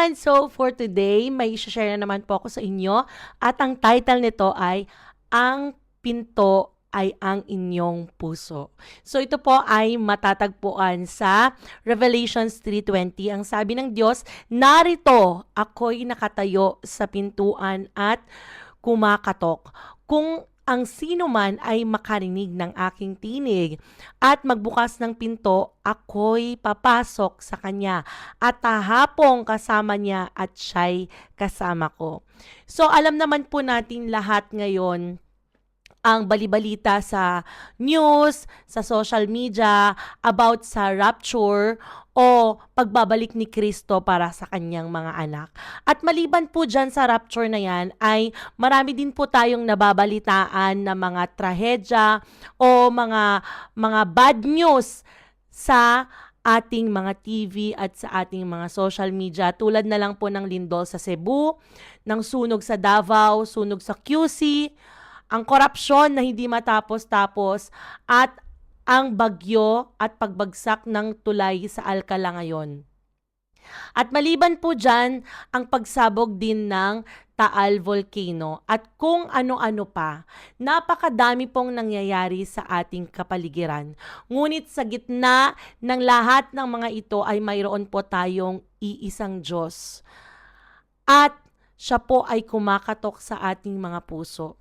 Ayan, so for today, may share na naman po ako sa inyo at ang title nito ay Ang Pinto ay ang inyong puso. So ito po ay matatagpuan sa Revelations 3:20. Ang sabi ng Diyos, narito ako'y nakatayo sa pintuan at kumakatok. Kung ang sino man ay makarinig ng aking tinig at magbukas ng pinto, ako'y papasok sa kanya at hahapong kasama niya at siya'y kasama ko. So alam naman po natin lahat ngayon ang balibalita sa news, sa social media about sa rapture o pagbabalik ni Kristo para sa kanyang mga anak. At maliban po dyan sa rapture na yan ay marami din po tayong nababalitaan na mga trahedya o mga bad news sa ating mga TV at sa ating mga social media tulad na lang po ng lindol sa Cebu, ng sunog sa Davao, sunog sa QC, ang korupsyon na hindi matapos-tapos at ang bagyo at pagbagsak ng tulay sa Alcala ngayon. At maliban po dyan, ang pagsabog din ng Taal Volcano at kung ano-ano pa, napakadami pong nangyayari sa ating kapaligiran. Ngunit sa gitna ng lahat ng mga ito ay mayroon po tayong iisang Diyos. At siya po ay kumakatok sa ating mga puso.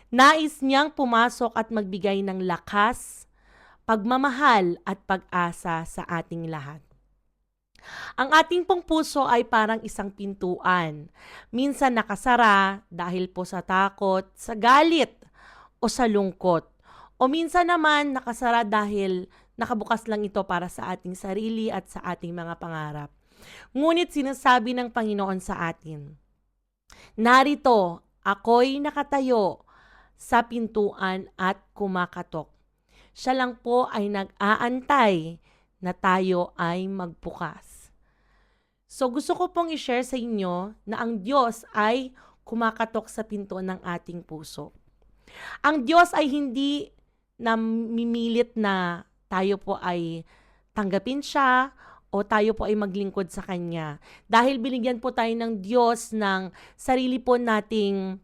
Nais niyang pumasok at magbigay ng lakas, pagmamahal at pag-asa sa ating lahat. Ang ating pong puso ay parang isang pintuan. Minsan nakasara dahil po sa takot, sa galit o sa lungkot. O minsan naman nakasara dahil nakabukas lang ito para sa ating sarili at sa ating mga pangarap. Ngunit sinasabi ng Panginoon sa atin, narito, ako'y nakatayo sa pintuan at kumakatok. Siya lang po ay nag-aantay na tayo ay magbukas. So gusto ko pong i-share sa inyo na ang Diyos ay kumakatok sa pinto ng ating puso. Ang Diyos ay hindi namimilit na tayo po ay tanggapin siya o tayo po ay maglingkod sa Kanya. Dahil binigyan po tayo ng Diyos ng sarili po nating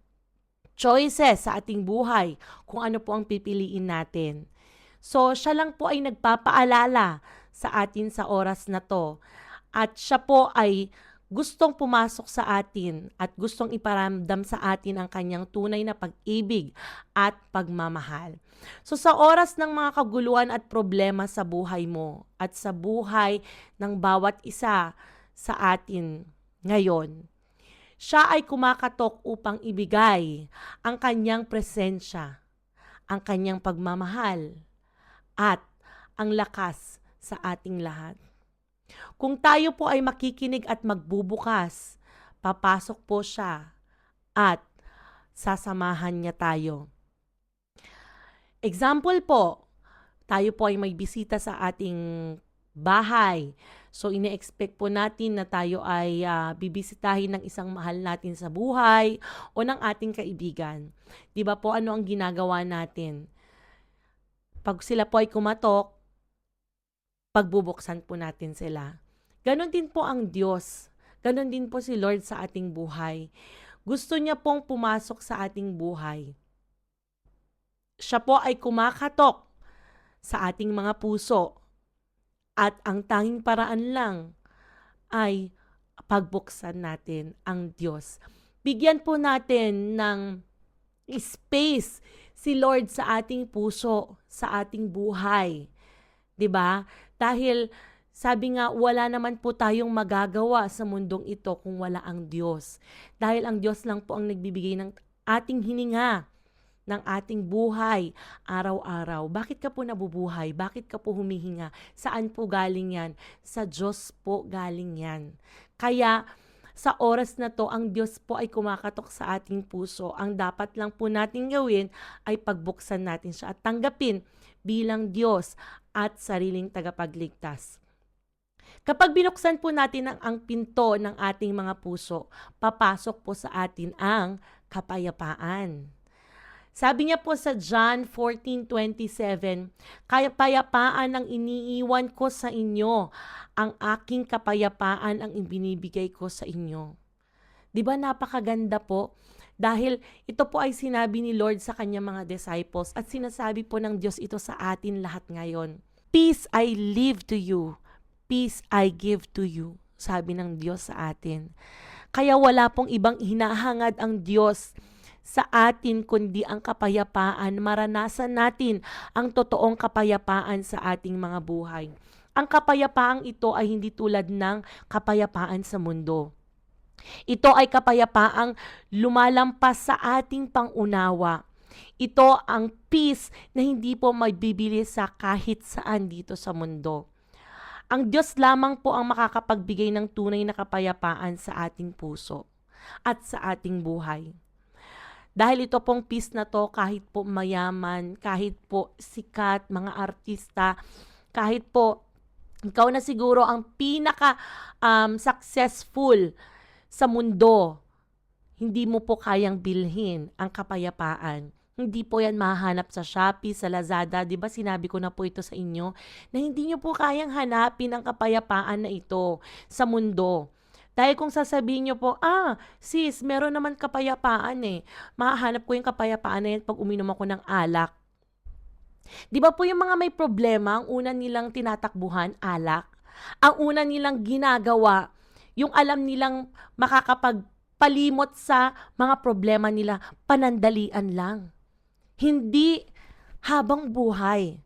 choices sa ating buhay, kung ano po ang pipiliin natin. So, siya lang po ay nagpapaalala sa atin sa oras na to. At siya po ay gustong pumasok sa atin at gustong iparamdam sa atin ang kanyang tunay na pag-ibig at pagmamahal. So, sa oras ng mga kaguluhan at problema sa buhay mo at sa buhay ng bawat isa sa atin ngayon, siya ay kumakatok upang ibigay ang kanyang presensya, ang kanyang pagmamahal, at ang lakas sa ating lahat. Kung tayo po ay makikinig at magbubukas, papasok po siya at sasamahan niya tayo. Example po, tayo po ay may bisita sa ating bahay. So, ine-expect po natin na tayo ay bibisitahin ng isang mahal natin sa buhay o ng ating kaibigan. Di ba po ano ang ginagawa natin? Pag sila po ay kumatok, pagbubuksan po natin sila. Ganon din po ang Diyos. Ganon din po si Lord sa ating buhay. Gusto niya pong pumasok sa ating buhay. Siya po ay kumakatok sa ating mga puso. At ang tanging paraan lang ay pagbuksan natin ang Diyos. Bigyan po natin ng space si Lord sa ating puso, sa ating buhay. 'Di ba? Dahil sabi nga, wala naman po tayong magagawa sa mundong ito kung wala ang Diyos. Dahil ang Diyos lang po ang nagbibigay ng ating hininga, ng ating buhay araw-araw. Bakit ka po nabubuhay? Bakit ka po humihinga? Saan po galing yan? Sa Diyos po galing yan. Kaya sa oras na to, ang Diyos po ay kumakatok sa ating puso. Ang dapat lang po natin gawin ay pagbuksan natin siya at tanggapin bilang Diyos at sariling tagapagligtas. Kapag binuksan po natin ang pinto ng ating mga puso, papasok po sa atin ang kapayapaan. Sabi niya po sa John 14:27, "Kapayapaan ang iniiwan ko sa inyo, ang aking kapayapaan ang ibinibigay ko sa inyo." 'Di ba napakaganda po? Dahil ito po ay sinabi ni Lord sa kanyang mga disciples at sinasabi po ng Diyos ito sa atin lahat ngayon. "Peace I leave to you, peace I give to you." Sabi ng Diyos sa atin. Kaya wala pong ibang hinahangad ang Diyos sa atin kundi ang kapayapaan. Maranasan natin ang totoong kapayapaan sa ating mga buhay. Ang kapayapaang ito ay hindi tulad ng kapayapaan sa mundo. Ito ay kapayapaang lumalampas sa ating pangunawa. Ito ang peace na hindi po maibibili sa kahit saan dito sa mundo. Ang Diyos lamang po ang makakapagbigay ng tunay na kapayapaan sa ating puso at sa ating buhay. Dahil ito pong peace na to, kahit po mayaman, kahit po sikat, mga artista, kahit po ikaw na siguro ang pinaka successful sa mundo, hindi mo po kayang bilhin ang kapayapaan. Hindi po yan mahanap sa Shopee, sa Lazada. 'Di ba sinabi ko na po ito sa inyo na hindi nyo po kayang hanapin ang kapayapaan na ito sa mundo. Dahil kung sasabihin nyo po, sis, meron naman kapayapaan eh. Mahahanap ko yung kapayapaan na yan pag uminom ako ng alak. 'Di ba po yung mga may problema, ang una nilang tinatakbuhan, alak. Ang una nilang ginagawa, yung alam nilang makakapagpalimot sa mga problema nila, panandalian lang. Hindi habang buhay.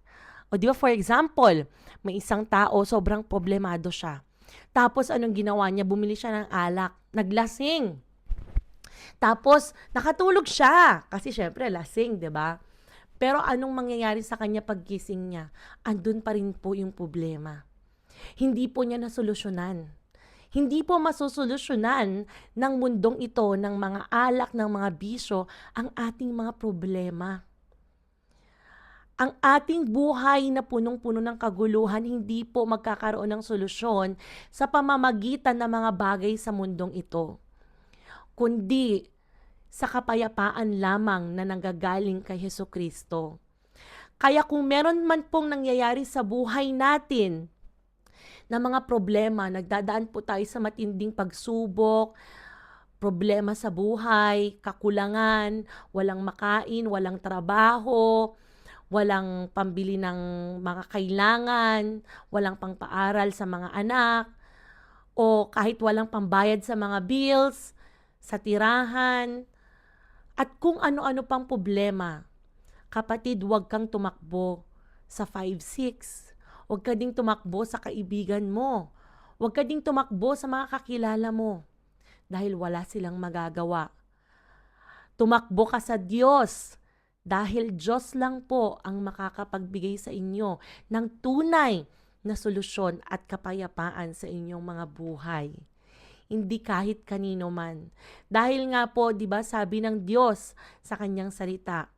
O di ba, for example, may isang tao, sobrang problemado siya. Tapos anong ginawa niya? Bumili siya ng alak, naglasing. Tapos nakatulog siya kasi syempre lasing, 'di ba? Pero anong mangyayari sa kanya paggising niya? Andun pa rin po yung problema. Hindi po niya nasolusyonan. Hindi po masosolusyonan ng mundong ito, ng mga alak, ng mga bisyo, ang ating mga problema. Ang ating buhay na punong-puno ng kaguluhan, hindi po magkakaroon ng solusyon sa pamamagitan ng mga bagay sa mundong ito, kundi sa kapayapaan lamang na nanggagaling kay Hesukristo. Kaya kung meron man pong nangyayari sa buhay natin na mga problema, nagdadaan po tayo sa matinding pagsubok, problema sa buhay, kakulangan, walang makain, walang trabaho, walang pambili ng mga kailangan, walang pangpaaral sa mga anak, o kahit walang pambayad sa mga bills, sa tirahan, at kung ano-ano pang problema. Kapatid, huwag kang tumakbo sa 5-6. Huwag ka ding tumakbo sa kaibigan mo. Huwag ka ding tumakbo sa mga kakilala mo dahil wala silang magagawa. Tumakbo ka sa Diyos dahil Diyos lang po ang makakapagbigay sa inyo ng tunay na solusyon at kapayapaan sa inyong mga buhay. Hindi kahit kanino man. Dahil nga po, 'di ba, sabi ng Diyos sa kanyang salita,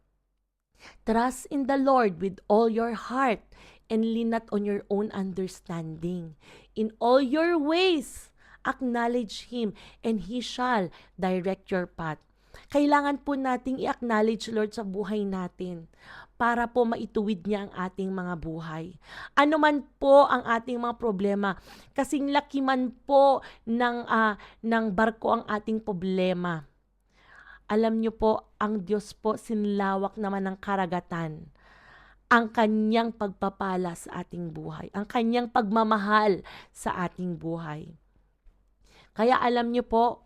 "Trust in the Lord with all your heart and lean not on your own understanding. In all your ways, acknowledge Him and He shall direct your path." Kailangan po nating i-acknowledge, Lord, sa buhay natin para po maituwid niya ang ating mga buhay. Ano man po ang ating mga problema, kasing laki man po ng barko ang ating problema. Alam niyo po, ang Diyos po sinlawak naman ng karagatan ang kanyang pagpapala sa ating buhay, ang kanyang pagmamahal sa ating buhay. Kaya alam niyo po,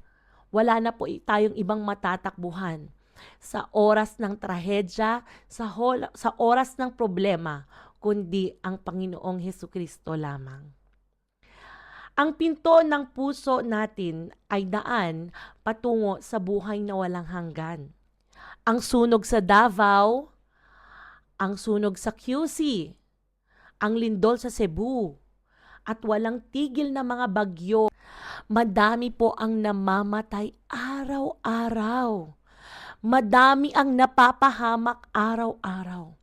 wala na po tayong ibang matatakbuhan sa oras ng trahedya, sa oras ng problema, kundi ang Panginoong Hesukristo lamang. Ang pinto ng puso natin ay daan patungo sa buhay na walang hanggan. Ang sunog sa Davao, ang sunog sa QC, ang lindol sa Cebu, at walang tigil na mga bagyo. Madami po ang namamatay araw-araw. Madami ang napapahamak araw-araw.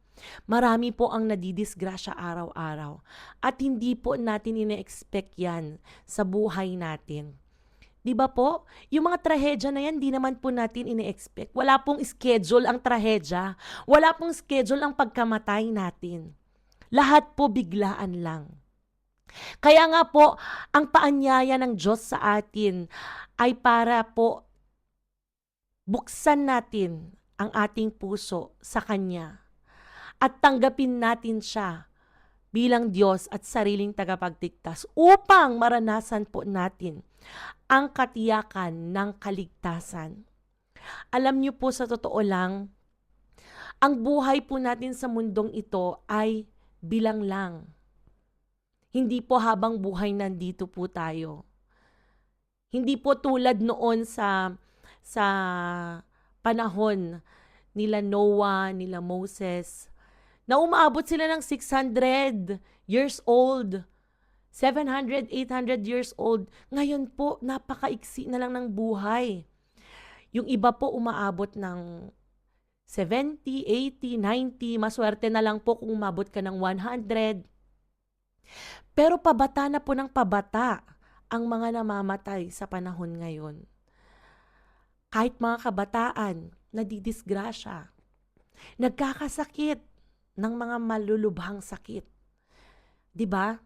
Marami po ang nadidisgrasya araw-araw. At hindi po natin ine-expect yan sa buhay natin. 'Di ba po? Yung mga trahedya na yan, di naman po natin ini-expect. Wala pong schedule ang trahedya. Wala pong schedule ang pagkamatay natin. Lahat po biglaan lang. Kaya nga po, ang paanyaya ng Diyos sa atin ay para po buksan natin ang ating puso sa Kanya at tanggapin natin siya bilang Diyos at sariling tagapagligtas upang maranasan po natin ang katiyakan ng kaligtasan. Alam niyo po, sa totoo lang, ang buhay po natin sa mundong ito ay bilang lang. Hindi po habang buhay nandito po tayo. Hindi po tulad noon sa panahon nila Noah, nila Moses, na umaabot sila ng 600 years old, 700, 800 years old. Ngayon po, napakaiksi na lang ng buhay. Yung iba po umaabot ng 70, 80, 90, maswerte na lang po kung umabot ka ng 100. Pero pabata na po ng pabata ang mga namamatay sa panahon ngayon. Kahit mga kabataan, nadidisgrasya, nagkakasakit ng mga malulubhang sakit. 'Di ba?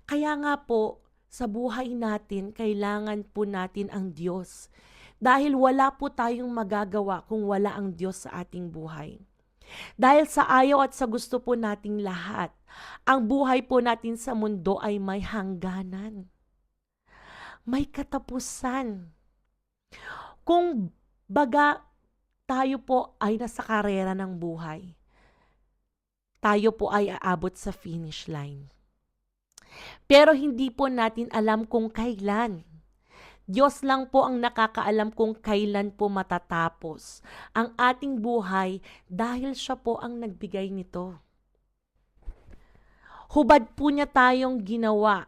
Kaya nga po, sa buhay natin, kailangan po natin ang Diyos. Dahil wala po tayong magagawa kung wala ang Diyos sa ating buhay. Dahil sa ayaw at sa gusto po nating lahat, ang buhay po natin sa mundo ay may hangganan. May katapusan. Kung baga tayo po ay nasa karera ng buhay, tayo po ay aabot sa finish line. Pero hindi po natin alam kung kailan. Diyos lang po ang nakakaalam kung kailan po matatapos ang ating buhay dahil siya po ang nagbigay nito. Hubad po niya tayong ginawa,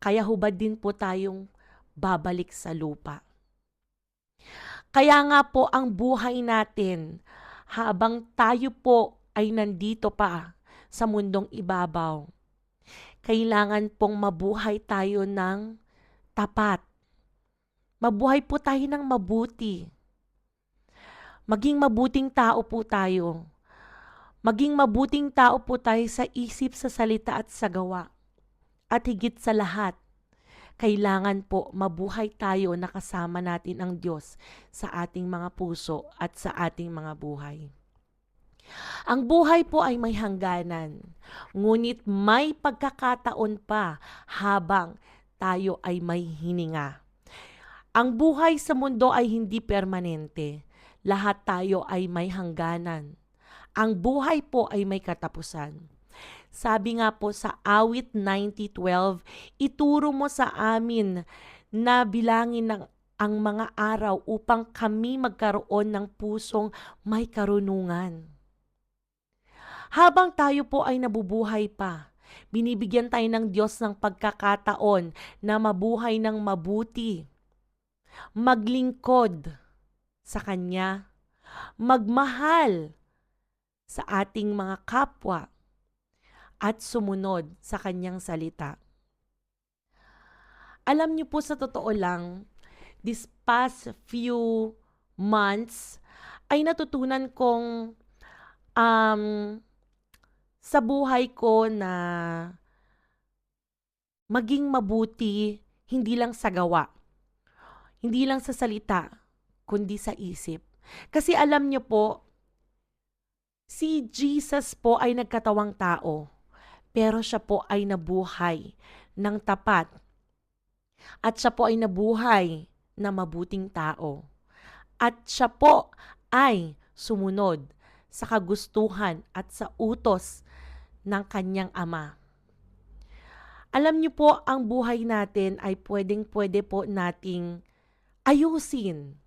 kaya hubad din po tayong babalik sa lupa. Kaya nga po ang buhay natin, habang tayo po ay nandito pa sa mundong ibabaw, kailangan pong mabuhay tayo ng tapat. Mabuhay po tayo ng mabuti. Maging mabuting tao po tayo. Maging mabuting tao po tayo sa isip, sa salita at sa gawa. At higit sa lahat, kailangan po mabuhay tayo na kasama natin ang Diyos sa ating mga puso at sa ating mga buhay. Ang buhay po ay may hangganan, ngunit may pagkakataon pa habang tayo ay may hininga. Ang buhay sa mundo ay hindi permanente. Lahat tayo ay may hangganan. Ang buhay po ay may katapusan. Sabi nga po sa Awit 90:12, ituro mo sa amin na bilangin ang mga araw upang kami magkaroon ng pusong may karunungan. Habang tayo po ay nabubuhay pa, binibigyan tayo ng Diyos ng pagkakataon na mabuhay ng mabuti, maglingkod sa Kanya, magmahal sa ating mga kapwa, at sumunod sa Kanyang salita. Alam niyo po, sa totoo lang, this past few months ay natutunan kong sa buhay ko na maging mabuti hindi lang sa gawa, hindi lang sa salita, kundi sa isip. Kasi alam niyo po, si Jesus po ay nagkatawang tao, pero siya po ay nabuhay ng tapat. At siya po ay nabuhay na mabuting tao. At siya po ay sumunod sa kagustuhan at sa utos ng kanyang ama. Alam niyo po, ang buhay natin ay pwede po nating ayusin.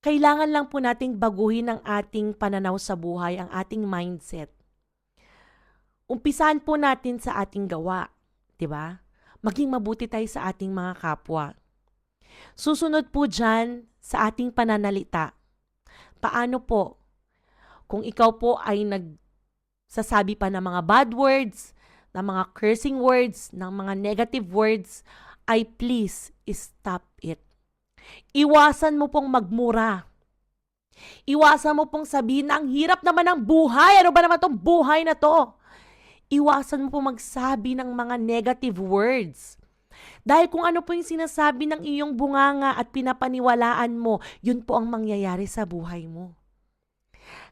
Kailangan lang po nating baguhin ang ating pananaw sa buhay, ang ating mindset. Umpisahan po natin sa ating gawa, 'di ba? Maging mabuti tayo sa ating mga kapwa. Susunod po diyan sa ating pananalita. Paano po? Kung ikaw po ay nagsasabi pa ng mga bad words, ng mga cursing words, ng mga negative words, ay please stop it. Iwasan mo pong magmura. Iwasan mo pong sabihin na ang hirap naman ng buhay. Ano ba naman tong buhay na to? Iwasan mo pong magsabi ng mga negative words. Dahil kung ano po yung sinasabi ng iyong bunganga at pinapaniwalaan mo, yun po ang mangyayari sa buhay mo.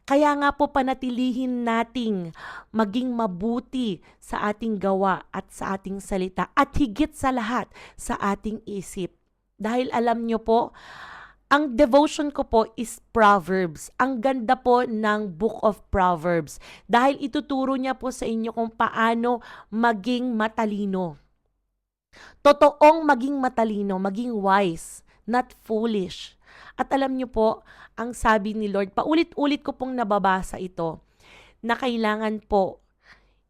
Kaya nga po panatilihin nating maging mabuti sa ating gawa at sa ating salita at higit sa lahat sa ating isip. Dahil alam nyo po, ang devotion ko po is Proverbs. Ang ganda po ng Book of Proverbs. Dahil ituturo niya po sa inyo kung paano maging matalino. Totoong maging matalino, maging wise, not foolish. At alam niyo po, ang sabi ni Lord, paulit-ulit ko pong nababasa ito, na kailangan po,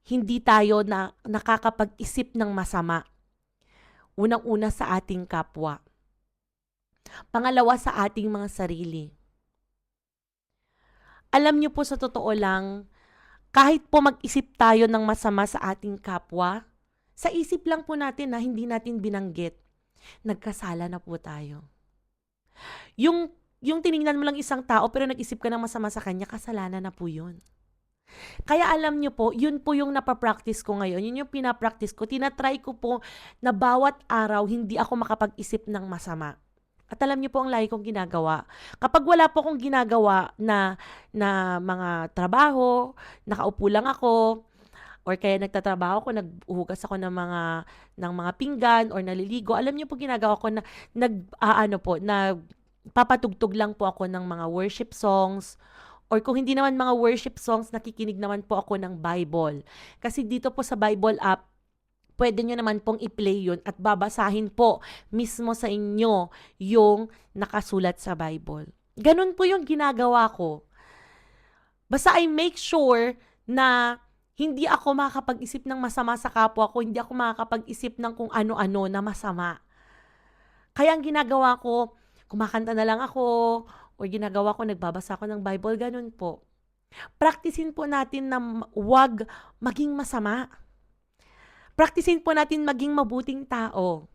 hindi tayo na nakakapag-isip ng masama. Unang-una sa ating kapwa. Pangalawa sa ating mga sarili. Alam niyo po sa totoo lang, kahit po mag-isip tayo ng masama sa ating kapwa, sa isip lang po natin na hindi natin binanggit, nagkasala na po tayo. Yung tiningnan mo lang isang tao pero nag-isip ka ng masama sa kanya, kasalanan na po yun. Kaya alam nyo po, yun po yung napapractice ko ngayon. Yun yung pinapractice ko. Tinatry ko po na bawat araw hindi ako makapag-isip ng masama. At alam niyo po ang lagi kong ginagawa. Kapag wala po akong ginagawa na mga trabaho, nakaupo lang ako, or kaya nagtatrabaho ako, naghuhugas ako ng mga pinggan or naliligo, alam niyo po ginagawa ko na papatugtog lang po ako ng mga worship songs, or kung hindi naman mga worship songs, nakikinig naman po ako ng Bible. Kasi dito po sa Bible app, pwede nyo naman pong i-play yun at babasahin po mismo sa inyo yung nakasulat sa Bible. Ganun po yung ginagawa ko. Basta I make sure na hindi ako makakapag-isip ng masama sa kapwa ko, hindi ako makakapag-isip ng kung ano-ano na masama. Kaya ang ginagawa ko, kumakanta na lang ako, o ginagawa ko, nagbabasa ako ng Bible, ganun po. Practicein po natin na wag maging masama. Practicein po natin maging mabuting tao.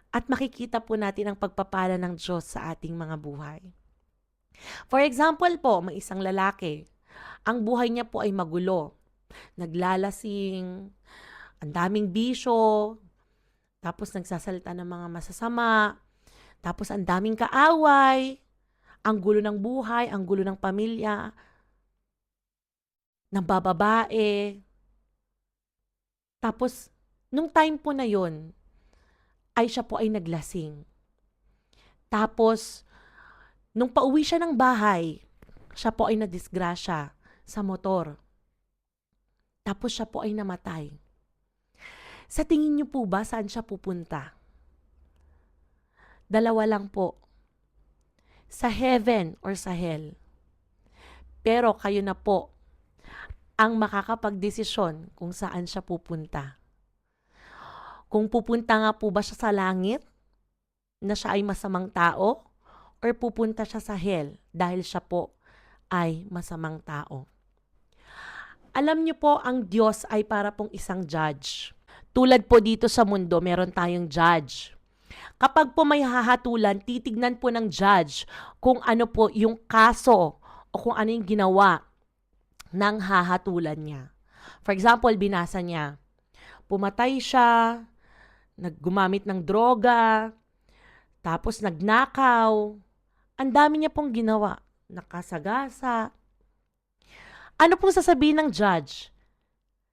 At makikita po natin ang pagpapala ng Diyos sa ating mga buhay. For example po, may isang lalaki. Ang buhay niya po ay magulo. Naglalasing, ang daming bisyo, tapos nagsasalita ng mga masasama, tapos ang daming kaaway, ang gulo ng buhay, ang gulo ng pamilya, ng bababae. Tapos, nung time po na yon, ay siya po ay naglasing. Tapos, nung pauwi siya ng bahay, siya po ay nadisgrasya sa motor. Tapos siya po ay namatay. Sa tingin niyo po ba saan siya pupunta? Dalawa lang po. Sa heaven or sa hell. Pero kayo na po ang makakapagdesisyon kung saan siya pupunta. Kung pupunta nga po ba siya sa langit, na siya ay masamang tao, or pupunta siya sa hell dahil siya po ay masamang tao. Alam niyo po, ang Diyos ay para pong isang judge. Tulad po dito sa mundo, meron tayong judge. Kapag po may hahatulan, titignan po ng judge kung ano po yung kaso o kung ano yung ginawa ng hahatulan niya. For example, binasa niya, pumatay siya, naggumamit ng droga, tapos nagnakaw, ang dami niya pong ginawa, nakasagasa. Ano pong sasabihin ng judge?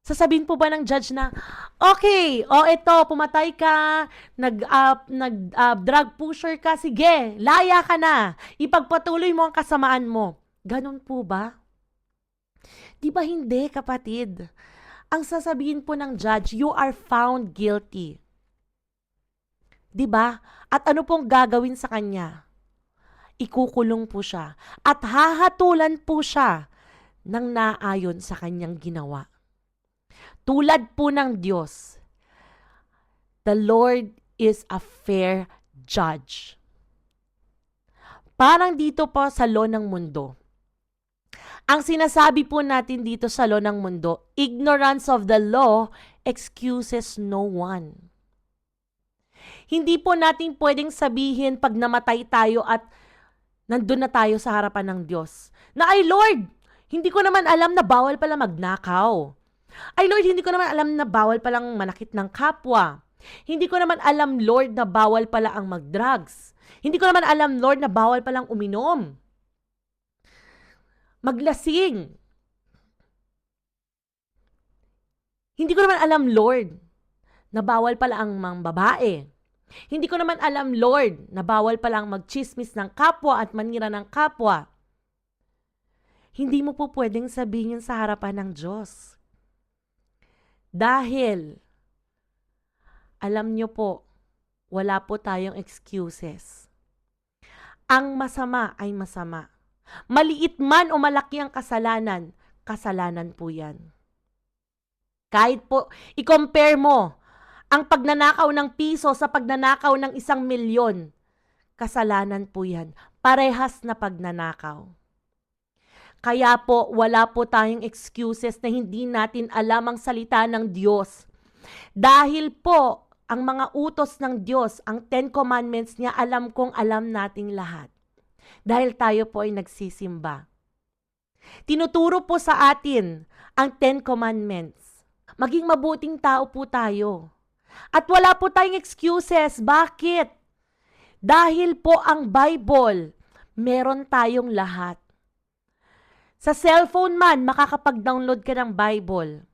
Sasabihin po ba ng judge na, okay, eto, pumatay ka, drug pusher ka, sige, laya ka na, ipagpatuloy mo ang kasamaan mo. Ganon po ba? Di ba hindi, kapatid? Ang sasabihin po ng judge, you are found guilty. Di ba? At ano pong gagawin sa kanya? Ikukulong po siya. At hahatulan po siya ng naayon sa kanyang ginawa. Tulad po ng Diyos, the Lord is a fair judge. Parang dito po sa law ng mundo. Ang sinasabi po natin dito sa law ng mundo, ignorance of the law excuses no one. Hindi po natin pwedeng sabihin pag namatay tayo at nandun na tayo sa harapan ng Diyos, na ay Lord, hindi ko naman alam na bawal pala magnakaw. Ay Lord, hindi ko naman alam na bawal palang manakit ng kapwa. Hindi ko naman alam, Lord, na bawal pala ang mag-drugs. Hindi ko naman alam, Lord, na bawal palang uminom, maglasing. Hindi ko naman alam, Lord, na bawal pala ang mga babae. Hindi ko naman alam, Lord, na bawal pala ang magchismis ng kapwa at manira ng kapwa. Hindi mo po pwedeng sabihin yun sa harapan ng Diyos. Dahil, alam nyo po, wala po tayong excuses. Ang masama ay masama. Maliit man o malaki ang kasalanan, kasalanan po yan. Kahit po, i-compare mo ang pagnanakaw ng piso sa pagnanakaw ng 1,000,000, kasalanan po yan. Parehas na pagnanakaw. Kaya po, wala po tayong excuses na hindi natin alam ang salita ng Diyos. Dahil po, ang mga utos ng Diyos, ang 10 Commandments niya, alam kong alam nating lahat. Dahil tayo po ay nagsisimba. Tinuturo po sa atin ang 10 Commandments. Maging mabuting tao po tayo. At wala po tayong excuses. Bakit? Dahil po ang Bible, meron tayong lahat. Sa cellphone man, makakapag-download ka ng Bible.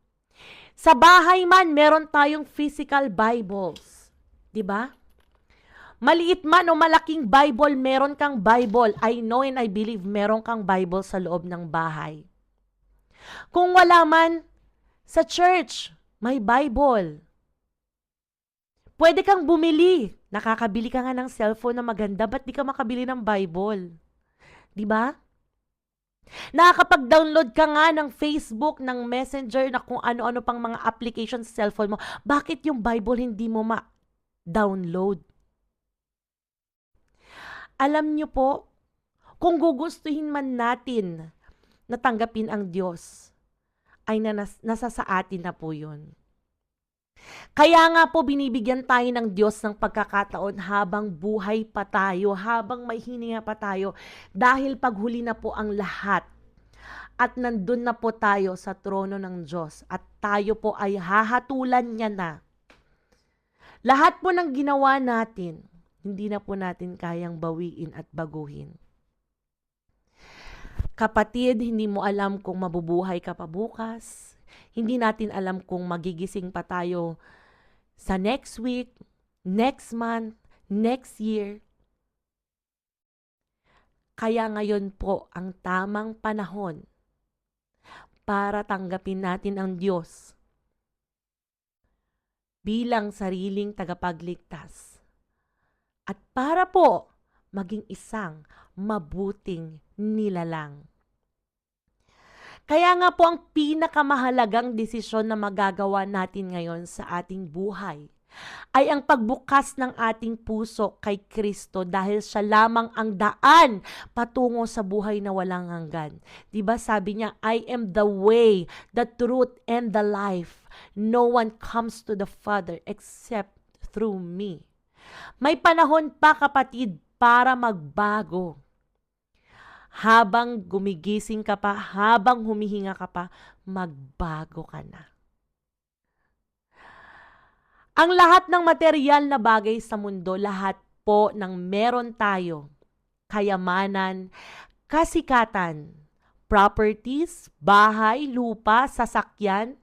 Sa bahay man, meron tayong physical Bibles. 'Di ba? Maliit man o malaking Bible, meron kang Bible. I know and I believe meron kang Bible sa loob ng bahay. Kung wala man, sa church, may Bible. Pwede kang bumili. Nakakabili ka nga ng cellphone na maganda, ba't di ka makabili ng Bible? 'Di ba? Nakakapag-download ka nga ng Facebook, ng Messenger, na kung ano-ano pang mga application sa cellphone mo. Bakit yung Bible hindi mo ma-download? Alam nyo po, kung gugustuhin man natin na tanggapin ang Diyos, ay nasa sa atin na po yun. Kaya nga po binibigyan tayo ng Diyos ng pagkakataon habang buhay pa tayo, habang may hininga pa tayo, dahil paghuli na po ang lahat at nandun na po tayo sa trono ng Diyos at tayo po ay hahatulan niya na. Lahat po ng ginawa natin, hindi na po natin kayang bawiin at baguhin. Kapatid, hindi mo alam kung mabubuhay ka pa bukas. Hindi natin alam kung magigising pa tayo sa next week, next month, next year. Kaya ngayon po ang tamang panahon para tanggapin natin ang Diyos bilang sariling tagapagligtas. At para po maging isang mabuting nilalang. Kaya nga po ang pinakamahalagang desisyon na magagawa natin ngayon sa ating buhay ay ang pagbukas ng ating puso kay Kristo dahil siya lamang ang daan patungo sa buhay na walang hanggan. 'Di ba sabi niya, I am the way, the truth, and the life. No one comes to the Father except through me. May panahon pa, kapatid, para magbago. Habang gumigising ka pa, habang humihinga ka pa, magbago ka na. Ang lahat ng material na bagay sa mundo, lahat po ng meron tayo, kayamanan, kasikatan, properties, bahay, lupa, sasakyan,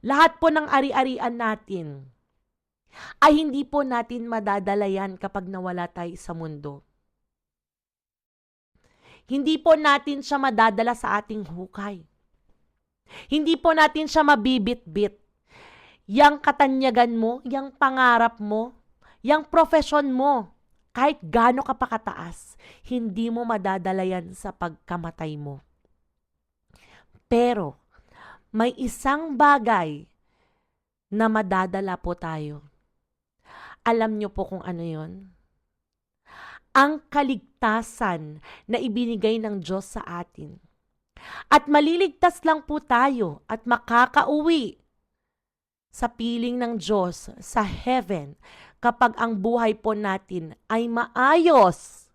lahat po ng ari-arian natin, ay hindi po natin madadala yan kapag nawala tayo sa mundo. Hindi po natin siya madadala sa ating hukay. Hindi po natin siya mabibit-bit. Yang katanyagan mo, yang pangarap mo, yang profesyon mo, kahit gaano ka pa kataas, hindi mo madadala yan sa pagkamatay mo. Pero, may isang bagay na madadala po tayo. Alam niyo po kung ano yon? Ang kaligtasan na ibinigay ng Diyos sa atin. At maliligtas lang po tayo at makakauwi sa piling ng Diyos sa heaven kapag ang buhay po natin ay maayos,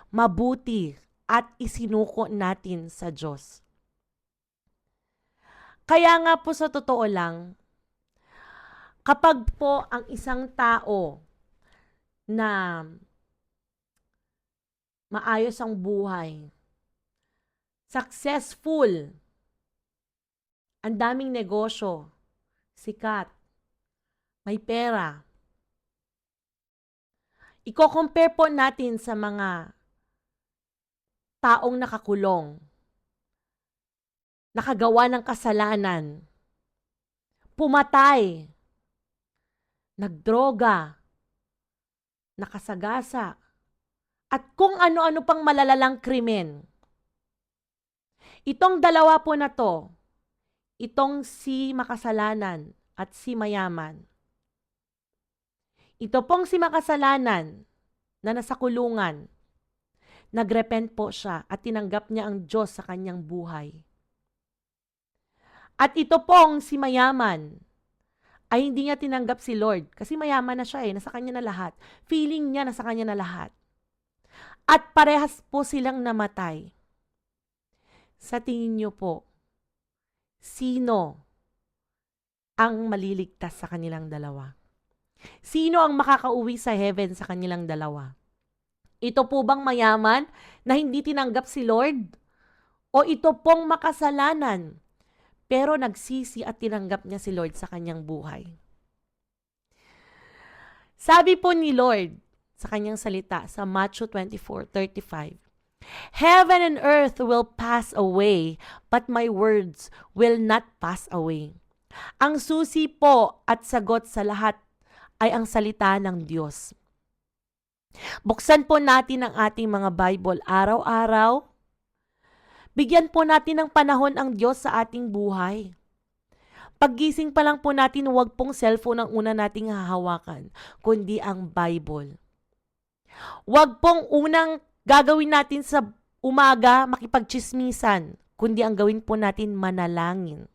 mabuti, at isinuko natin sa Diyos. Kaya nga po sa totoo lang, kapag po ang isang tao na maayos ang buhay, successful, ang daming negosyo, sikat, may pera, i-compare po natin sa mga taong nakakulong, nakagawa ng kasalanan, pumatay, nagdroga, nakasagasa, at kung ano-ano pang malalalang krimen. Itong dalawa po na to, itong si makasalanan at si mayaman. Ito pong si makasalanan na nasa kulungan, nagrepent po siya at tinanggap niya ang Diyos sa kanyang buhay. At ito pong si mayaman ay hindi niya tinanggap si Lord kasi mayaman na siya nasa kanya na lahat. Feeling niya nasa kanya na lahat. At parehas po silang namatay. Sa tingin niyo po, sino ang maliligtas sa kanilang dalawa? Sino ang makakauwi sa heaven sa kanilang dalawa? Ito po bang mayaman na hindi tinanggap si Lord? O ito pong makasalanan pero nagsisi at tinanggap niya si Lord sa kanyang buhay? Sabi po ni Lord sa kanyang salita sa Matthew 24:35, Heaven and earth will pass away, but my words will not pass away. Ang susi po at sagot sa lahat ay ang salita ng Diyos. Buksan po natin ang ating mga Bible araw-araw. Bigyan po natin ng panahon ang Diyos sa ating buhay. Paggising pa lang po natin, huwag pong cellphone ang una nating hahawakan, kundi ang Bible. Huwag pong unang gagawin natin sa umaga makipagchismisan, kundi ang gawin po natin manalangin.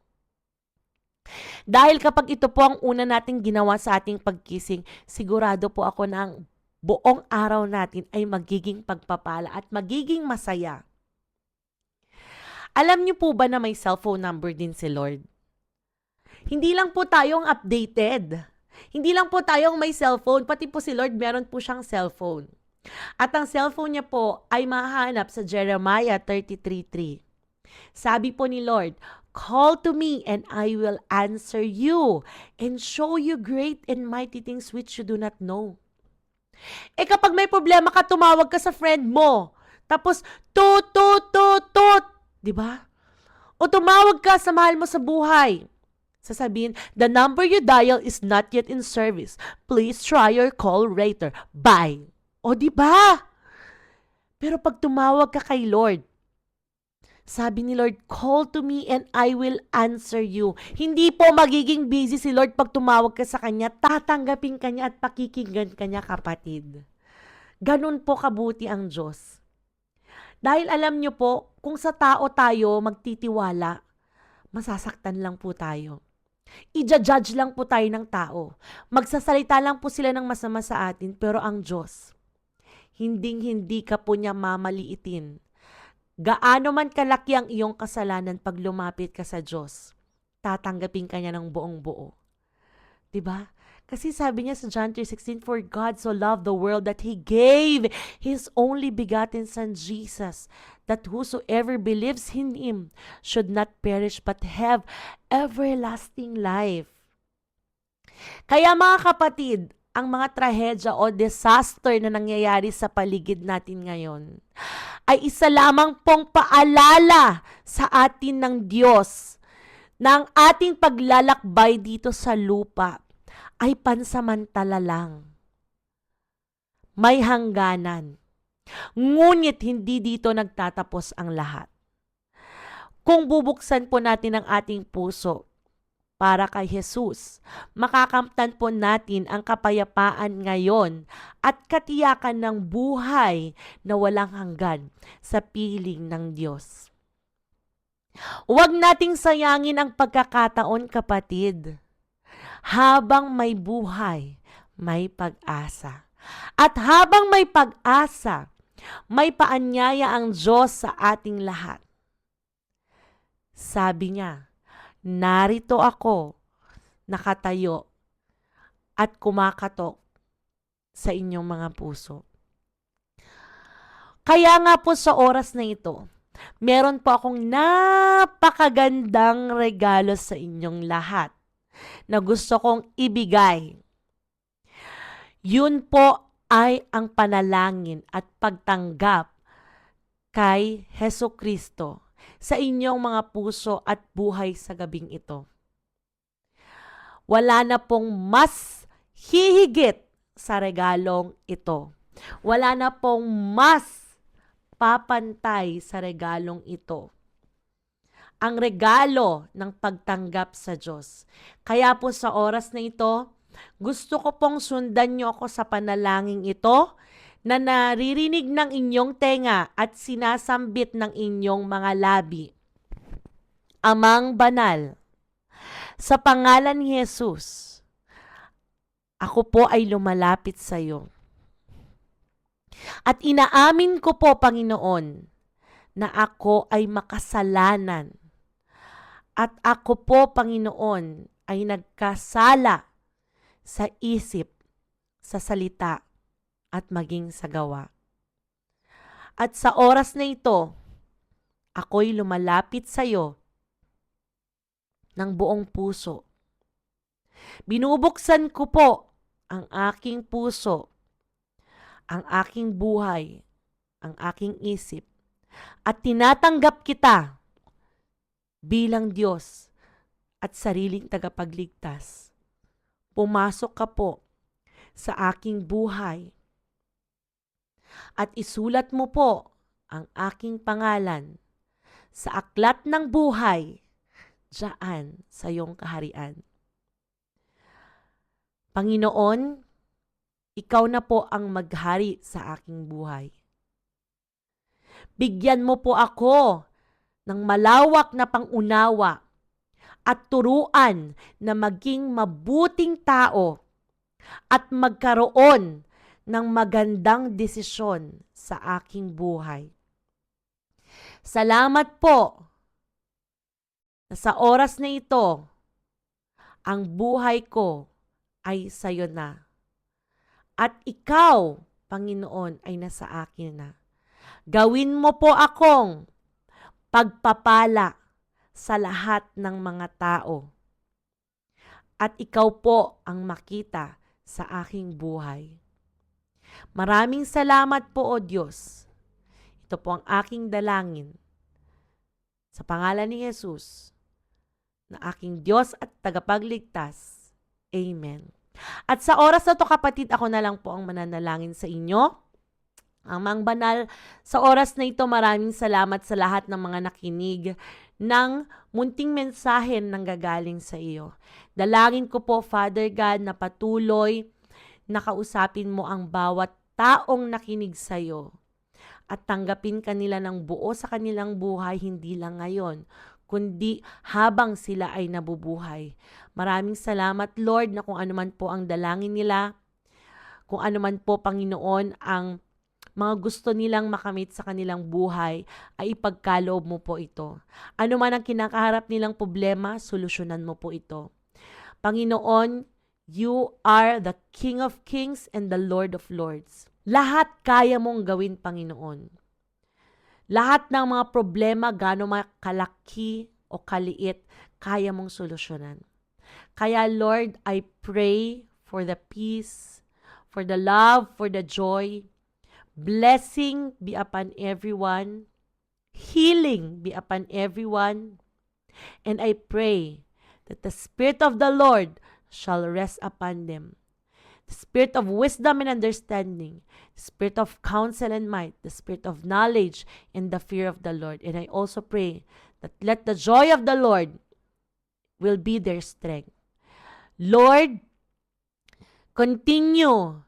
Dahil kapag ito po ang una nating ginawa sa ating pagkising, sigurado po ako na ang buong araw natin ay magiging pagpapala at magiging masaya. Alam niyo po ba na may cellphone number din si Lord? Hindi lang po tayong updated. Hindi lang po tayong may cellphone, pati po si Lord meron po siyang cellphone. At ang cellphone niya po ay mahanap sa Jeremiah 33:3. Sabi po ni Lord, Call to me and I will answer you and show you great and mighty things which you do not know. Kapag may problema ka, tumawag ka sa friend mo. Tapos, tut, di ba? O tumawag ka sa mahal mo sa buhay. Sasabihin, the number you dial is not yet in service. Please try your call later. Bye. O di ba? Pero pag tumawag ka kay Lord, sabi ni Lord, call to me and I will answer you. Hindi po magiging busy si Lord pag tumawag ka sa Kanya. Tatanggapin ka niya at pakikinggan ka niya, kapatid. Ganun po kabuti ang Diyos. Dahil alam niyo po, kung sa tao tayo magtitiwala, masasaktan lang po tayo. I-judge lang po tayo ng tao. Magsasalita lang po sila ng masama sa atin, pero ang Diyos, hinding-hindi ka po niya mamaliitin. Gaano man kalaki ang iyong kasalanan pag lumapit ka sa Diyos, tatanggapin ka niya ng buong buo. Diba? Kasi sabi niya sa John 3:16, For God so loved the world that He gave His only begotten Son Jesus, that whosoever believes in Him should not perish but have everlasting life. Kaya mga kapatid, ang mga trahedya o disaster na nangyayari sa paligid natin ngayon ay isa lamang pong paalala sa atin ng Diyos na ang ating paglalakbay dito sa lupa ay pansamantala lang. May hangganan. Ngunit hindi dito nagtatapos ang lahat. Kung bubuksan po natin ang ating puso para kay Jesus, makakamtan po natin ang kapayapaan ngayon at katiyakan ng buhay na walang hanggan sa piling ng Diyos. Huwag nating sayangin ang pagkakataon, kapatid. Habang may buhay, may pag-asa. At habang may pag-asa, may paanyaya ang Diyos sa ating lahat. Sabi niya, narito ako, nakatayo, at kumakatok sa inyong mga puso. Kaya nga po sa oras na ito, meron po akong napakagandang regalo sa inyong lahat na gusto kong ibigay. Yun po ay ang panalangin at pagtanggap kay Hesus Kristo sa inyong mga puso at buhay sa gabing ito. Wala na pong mas hihigit sa regalong ito. Wala na pong mas papantay sa regalong ito. Ang regalo ng pagtanggap sa Diyos. Kaya po sa oras na ito, gusto ko pong sundan niyo ako sa panalangin ito na naririnig ng inyong tenga at sinasambit ng inyong mga labi. Amang banal, sa pangalan ni Jesus, ako po ay lumalapit sa iyo. At inaamin ko po, Panginoon, na ako ay makasalanan. At ako po, Panginoon, ay nagkasala sa isip, sa salita, at maging sa gawa. At sa oras na ito, ako'y lumalapit sa iyo ng buong puso. Binubuksan ko po ang aking puso, ang aking buhay, ang aking isip, at tinatanggap kita bilang Diyos at sariling tagapagligtas. Pumasok ka po sa aking buhay at isulat mo po ang aking pangalan sa aklat ng buhay diyan sa iyong kaharian. Panginoon, ikaw na po ang maghari sa aking buhay. Bigyan mo po ako ng malawak na pangunawa at turuan na maging mabuting tao at magkaroon ng magandang desisyon sa aking buhay. Salamat po na sa oras na ito, ang buhay ko ay sa iyo na. At ikaw, Panginoon, ay nasa akin na. Gawin mo po akong pagpapala sa lahat ng mga tao. At ikaw po ang makita sa aking buhay. Maraming salamat po, O Diyos. Ito po ang aking dalangin. Sa pangalan ni Jesus, na aking Diyos at tagapagligtas. Amen. At sa oras na to, kapatid, ako na lang po ang mananalangin sa inyo. Amang banal, sa oras na ito, maraming salamat sa lahat ng mga nakinig ng munting mensahe nang gagaling sa iyo. Dalangin ko po, Father God, na patuloy na kausapin mo ang bawat taong nakinig sa iyo at tanggapin kanila ng buo sa kanilang buhay, hindi lang ngayon, kundi habang sila ay nabubuhay. Maraming salamat, Lord, na kung ano man po ang dalangin nila, kung ano man po, Panginoon, ang mga gusto nilang makamit sa kanilang buhay, ay ipagkaloob mo po ito. Ano man ang kinakaharap nilang problema, solusyonan mo po ito. Panginoon, you are the King of Kings and the Lord of Lords. Lahat kaya mong gawin, Panginoon. Lahat ng mga problema, gaano kalaki o kaliit, kaya mong solusyonan. Kaya Lord, I pray for the peace, for the love, for the joy. Blessing be upon everyone. Healing be upon everyone. And I pray that the Spirit of the Lord shall rest upon them. The Spirit of wisdom and understanding, the Spirit of counsel and might, the Spirit of knowledge and the fear of the Lord. And I also pray that let the joy of the Lord will be their strength. Lord, continue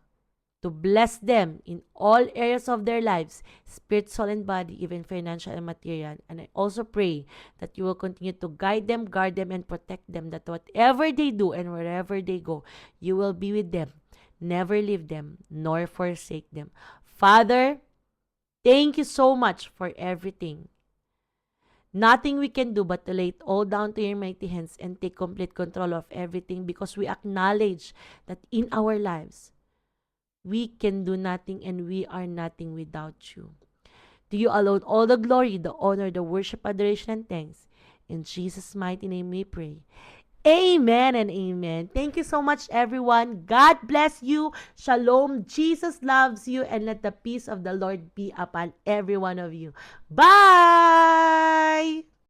to bless them in all areas of their lives, spirit, soul, and body, even financial and material. And I also pray that you will continue to guide them, guard them, and protect them, that whatever they do and wherever they go, you will be with them, never leave them, nor forsake them. Father, thank you so much for everything. Nothing we can do but to lay it all down to your mighty hands and take complete control of everything, because we acknowledge that in our lives, we can do nothing and we are nothing without you. To you alone all the glory, the honor, the worship, adoration, and thanks. In Jesus' mighty name we pray. Amen and amen. Thank you so much, everyone. God bless you. Shalom. Jesus loves you, and let the peace of the Lord be upon every one of you. Bye!